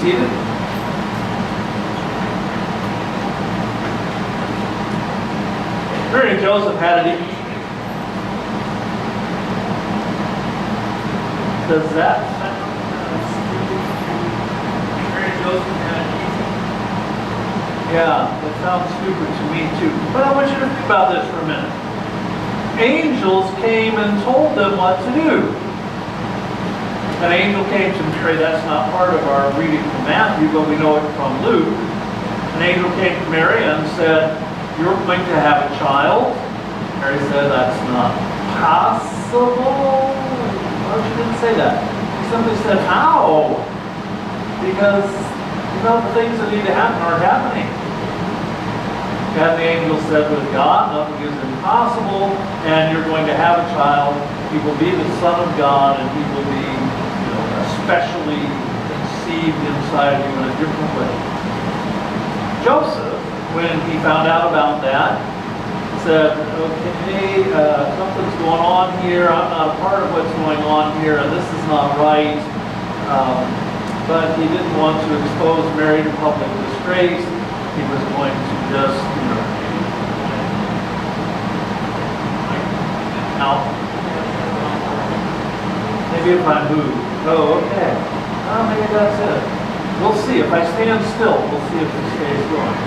seated. Mary and Joseph had it easy. Does that sound stupid? Mary and Joseph had it easy. Yeah, that sounds stupid to me too. But I want you to think about this for a minute. Angels came and told them what to do. An angel came to Mary. That's not part of our reading from Matthew, but we know it from Luke. An angel came to Mary and said, "You're going to have a child." Mary said, "That's not possible." Well, she didn't say that. She simply said, "How?" Because, the things that need to happen aren't happening. And the angel said, "With God, nothing is impossible, and you're going to have a child. He will be the Son of God, and he will be, especially conceived inside you in a different way." Joseph, when he found out about that, said, "Okay, something's going on here. I'm not a part of what's going on here, and this is not right." But he didn't want to expose Mary to public disgrace. He was going to just, out. Maybe if I move. Oh, okay. Oh, maybe that's it. We'll see. If I stand still, we'll see if it stays going.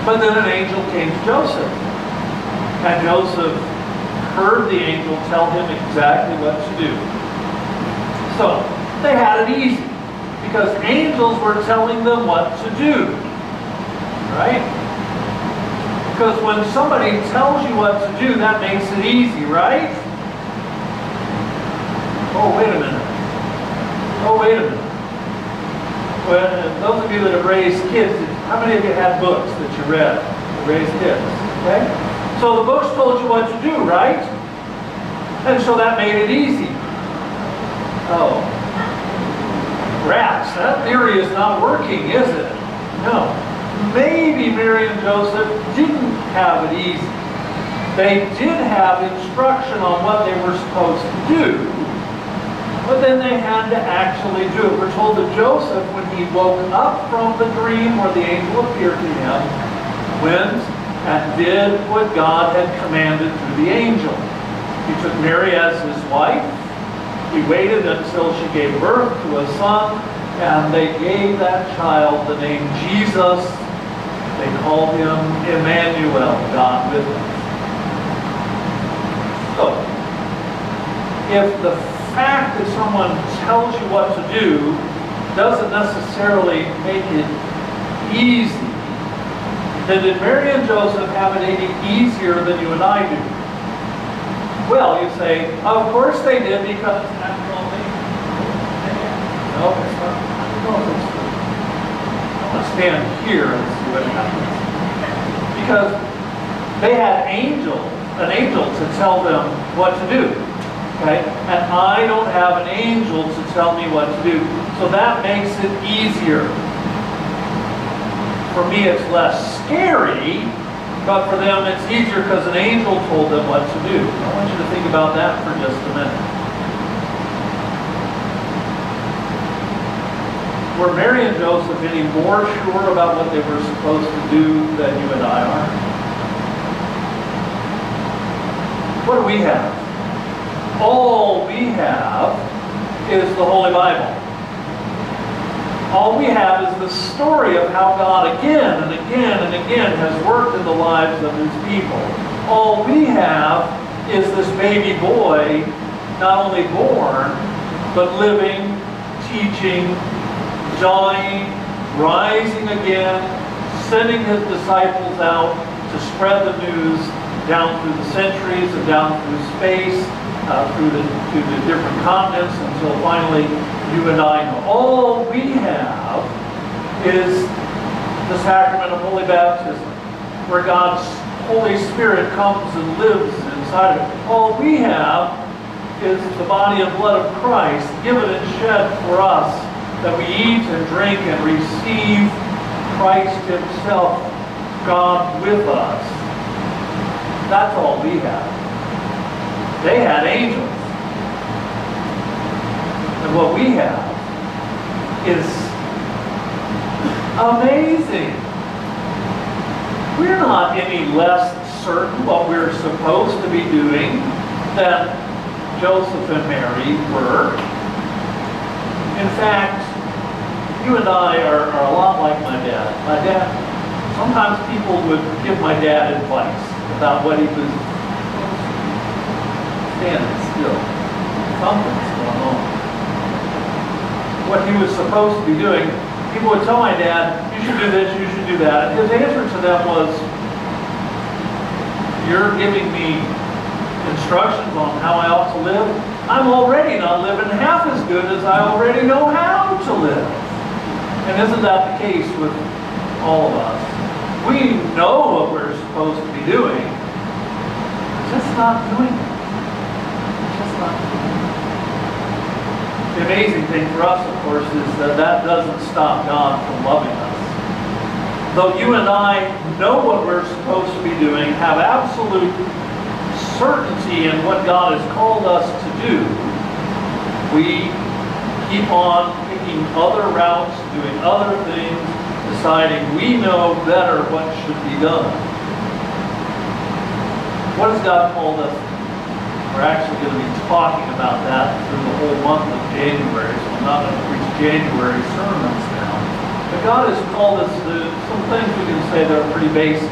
But then an angel came to Joseph. And Joseph heard the angel tell him exactly what to do. So, they had it easy. Because angels were telling them what to do. Right? Because when somebody tells you what to do, that makes it easy, right? Oh, wait a minute. Oh, wait a minute. Well, those of you that have raised kids, how many of you had books that you read to raise kids? Okay? So the books told you what to do, right? And so that made it easy. Oh. Rats, that theory is not working, is it? No. Maybe Mary and Joseph didn't have it easy. They did have instruction on what they were supposed to do, but then they had to actually do it. We're told that Joseph, when he woke up from the dream where the angel appeared to him, went and did what God had commanded through the angel. He took Mary as his wife. He waited until she gave birth to a son, and they gave that child the name Jesus. They called him Emmanuel, God with us. So, if the fact that someone tells you what to do doesn't necessarily make it easy, then did Mary and Joseph have it any easier than you and I do? Well, you say, of course they did, because after all, no, it's not. I don't know if it's true. I'm going to stand here and see what happens. Because they had an angel to tell them what to do. Okay? And I don't have an angel to tell me what to do. So that makes it easier. For me, it's less scary. But for them, it's easier because an angel told them what to do. I want you to think about that for just a minute. Were Mary and Joseph any more sure about what they were supposed to do than you and I are? What do we have? All we have is the Holy Bible. All we have is the story of how God again and again and again has worked in the lives of His people. All we have is this baby boy, not only born, but living, teaching, dying, rising again, sending His disciples out to spread the news down through the centuries and down through space, through the different continents, until finally you and I know. All we have is the sacrament of Holy Baptism, where God's Holy Spirit comes and lives inside of it. All we have is the body and blood of Christ given and shed for us, that we eat and drink and receive Christ Himself, God with us. That's all we have. They had angels. And what we have less certain what we're supposed to be doing than Joseph and Mary were. In fact, you and I are a lot like my dad. My dad, sometimes people would give my dad advice about what he was standing still. Something's going on. What he was supposed to be doing. People would tell my dad, you should do this, you should do that. And his answer to them was, you're giving me instructions on how I ought to live. I'm already not living half as good as I already know how to live. And isn't that the case with all of us? We know what we're supposed to be doing, just not doing it. Just not doing it. The amazing thing for us, of course, is that doesn't stop God from loving us. Though you and I know what we're supposed to be doing, have absolute certainty in what God has called us to do, we keep on picking other routes, doing other things, deciding we know better what should be done. What has God called us to? We're actually going to be talking about that through the whole month of January, so I'm not going to preach January sermons now. But God has called us to some things we can say that are pretty basic.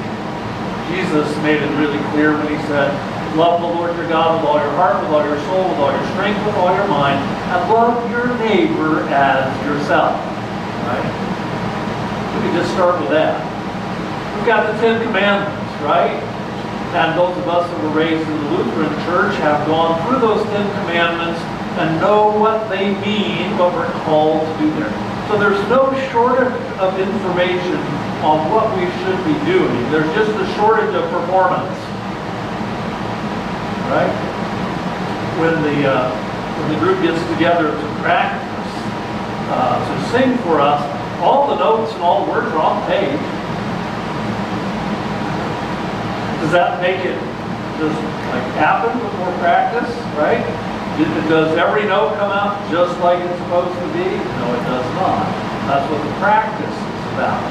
Jesus made it really clear when he said, love the Lord your God with all your heart, with all your soul, with all your strength, with all your mind, and love your neighbor as yourself. Right? We can just start with that. We've got the Ten Commandments, right? And those of us that were raised in the Lutheran Church have gone through those Ten Commandments and know what they mean, what we're called to do there. So there's no shortage of information on what we should be doing. There's just a shortage of performance. Right? When the group gets together to practice, to sing for us, all the notes and all the words are on the page. Does that make it just like happen with more practice, right? Does every note come out just like it's supposed to be? No, it does not. That's what the practice is about.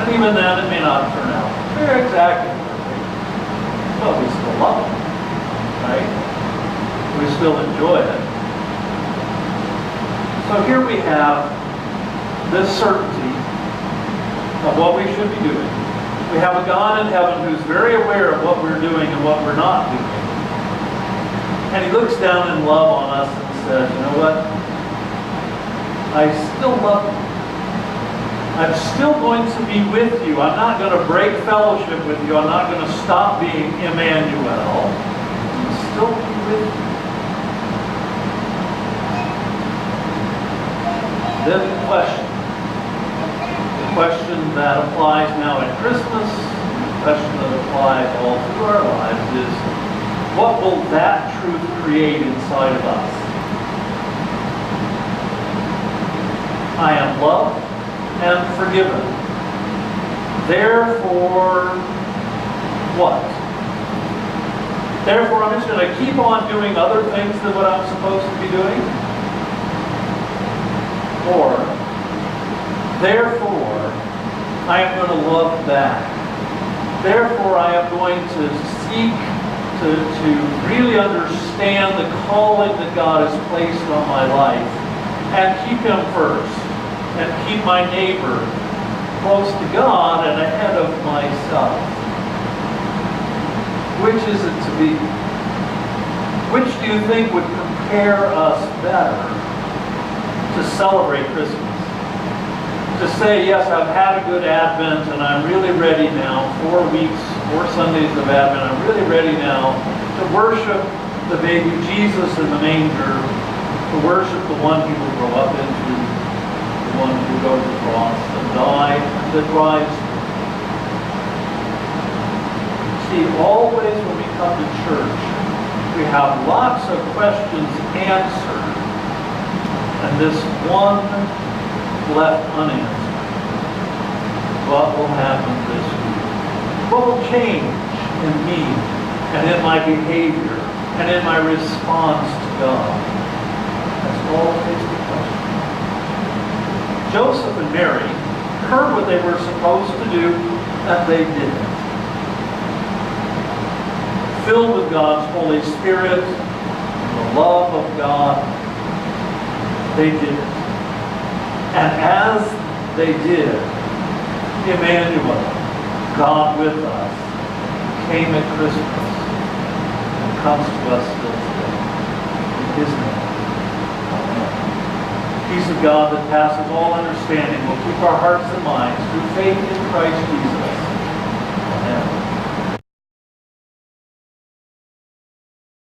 And even then, it may not turn out exactly perfect, but we still love it, right? We still enjoy it. So here we have this certainty of what we should be doing. We have a God in heaven who's very aware of what we're doing and what we're not doing. And he looks down in love on us and says, you know what? I still love you. I'm still going to be with you. I'm not going to break fellowship with you. I'm not going to stop being Emmanuel. I'm still be with you. Then the question that applies now at Christmas, the question that applies all through our lives is, what will that truth create inside of us? I am loved and forgiven. Therefore, what? Therefore, I'm just going to keep on doing other things than what I'm supposed to be doing? Or, therefore, I am going to love back. Therefore, I am going to seek to really understand the calling that God has placed on my life and keep Him first and keep my neighbor close to God and ahead of myself. Which is it to be? Which do you think would prepare us better to celebrate Christmas? To say, yes, I've had a good Advent and I'm really ready now, 4 weeks, 4 Sundays of Advent, I'm really ready now to worship the baby Jesus in the manger, to worship the one He will grow up into, the one who will go to the cross and die and then rise. See, always when we come to church, we have lots of questions answered, and this one left unanswered. What will happen this week? What will change in me and in my behavior and in my response to God? That's always the question. Joseph and Mary heard what they were supposed to do, and they didn't. filled with God's Holy Spirit, the love of God, they did it. And as they did, Emmanuel, God with us, came at Christmas and comes to us still today. In His name. Amen. Peace of God that passes all understanding will keep our hearts and minds through faith in Christ Jesus